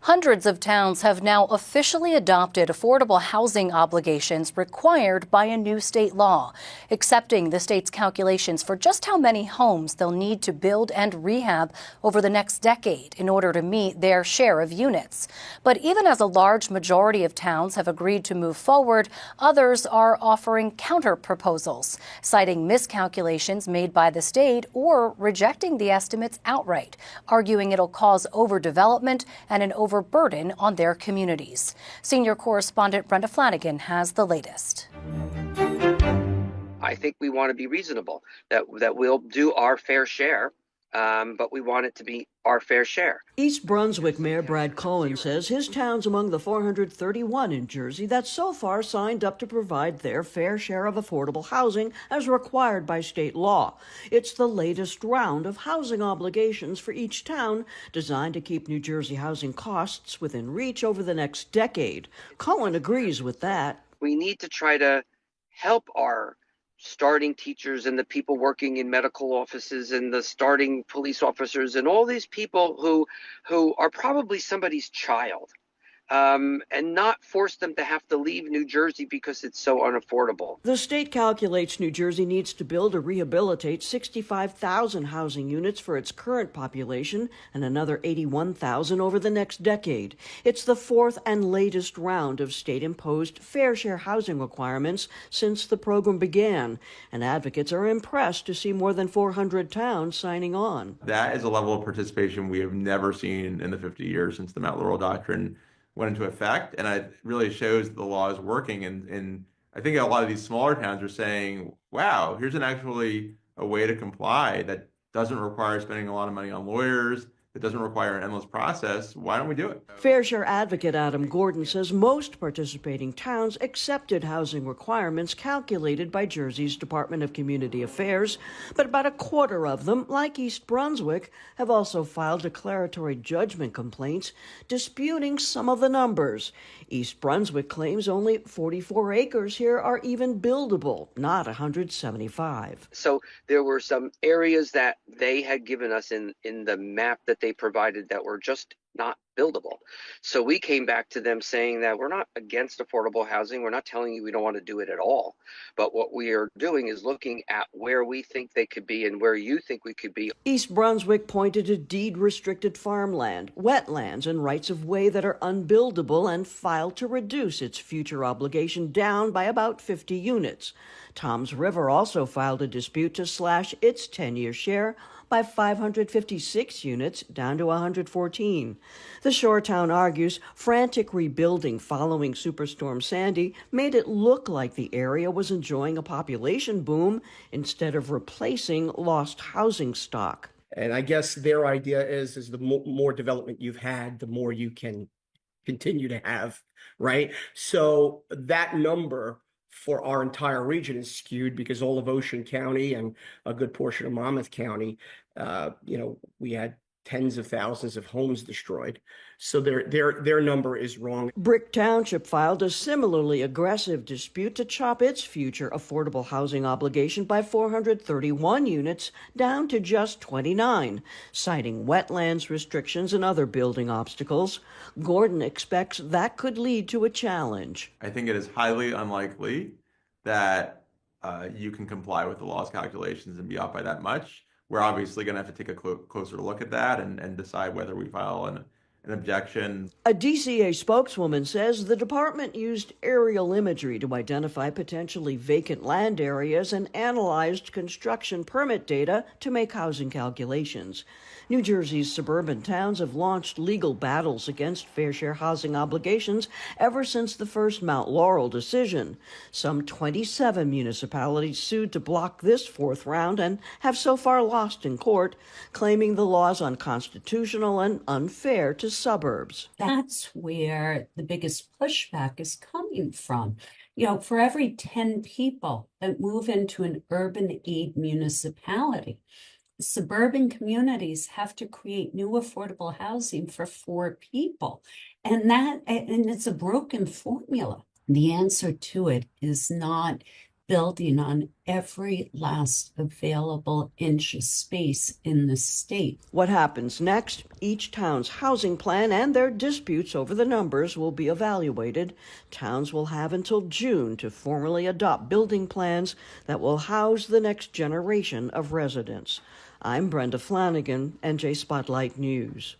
Hundreds of towns have now officially adopted affordable housing obligations required by a new state law, accepting the state's calculations for just how many homes they'll need to build and rehab over the next decade in order to meet their share of units. But even as a large majority of towns have agreed to move forward, others are offering counter proposals, citing miscalculations made by the state or rejecting the estimates outright, arguing it'll cause overdevelopment and an overburden on their communities. Senior correspondent Brenda Flanagan has the latest. I think we want to be reasonable, that we'll do our fair share, but we want it to be our fair share. East Brunswick Mayor Brad Cohen says his town's among the 431 in Jersey that so far signed up to provide their fair share of affordable housing as required by state law. It's the latest round of housing obligations for each town, designed to keep New Jersey housing costs within reach over the next decade. Cohen agrees with that. We need to try to help our starting teachers and the people working in medical offices and the starting police officers and all these people who are probably somebody's child, and not force them to have to leave New Jersey because it's so unaffordable. The state calculates New Jersey needs to build or rehabilitate 65,000 housing units for its current population and another 81,000 over the next decade. It's the fourth and latest round of state-imposed fair share housing requirements since the program began, and advocates are impressed to see more than 400 towns signing on. That is a level of participation we have never seen in the 50 years since the Mount Laurel Doctrine went into effect, and it really shows that the law is working. And I think a lot of these smaller towns are saying, wow, here's actually a way to comply that doesn't require spending a lot of money on lawyers, that doesn't require an endless process. Why don't we do it? Fair share advocate Adam Gordon says most participating towns accepted housing requirements calculated by Jersey's Department of Community Affairs, but about a quarter of them, like East Brunswick, have also filed declaratory judgment complaints disputing some of the numbers. East Brunswick claims only 44 acres here are even buildable, not 175. So there were some areas that they had given us in the map that they provided that were just not buildable. So we came back to them saying that we're not against affordable housing. We're not telling you we don't want to do it at all. But what we are doing is looking at where we think they could be and where you think we could be. East Brunswick pointed to deed-restricted farmland, wetlands, and rights-of-way that are unbuildable and filed to reduce its future obligation down by about 50 units. Toms River also filed a dispute to slash its 10-year share by 556 units down to 114. The shore town argues frantic rebuilding following Superstorm Sandy made it look like the area was enjoying a population boom instead of replacing lost housing stock. And I guess their idea is the more development you've had, the more you can continue to have, right? So that number for our entire region is skewed because all of Ocean County and a good portion of Monmouth County, we had tens of thousands of homes destroyed. So their number is wrong. Brick Township filed a similarly aggressive dispute to chop its future affordable housing obligation by 431 units down to just 29, citing wetlands restrictions and other building obstacles. Gordon expects that could lead to a challenge. I think it is highly unlikely that you can comply with the law's calculations and be off by that much. We're obviously going to have to take a closer look at that and decide whether we file an objection. A DCA spokeswoman says the department used aerial imagery to identify potentially vacant land areas and analyzed construction permit data to make housing calculations. New Jersey's suburban towns have launched legal battles against fair share housing obligations ever since the first Mount Laurel decision. Some 27 municipalities sued to block this fourth round and have so far lost in court, claiming the law is unconstitutional and unfair to suburbs. That's where the biggest pushback is coming from. For every 10 people that move into an urban 8 municipality, suburban communities have to create new affordable housing for 4 people. And it's a broken formula. The answer to it is not building on every last available inch of space in the state. What happens next? Each town's housing plan and their disputes over the numbers will be evaluated. Towns will have until June to formally adopt building plans that will house the next generation of residents. I'm Brenda Flanagan, NJ Spotlight News.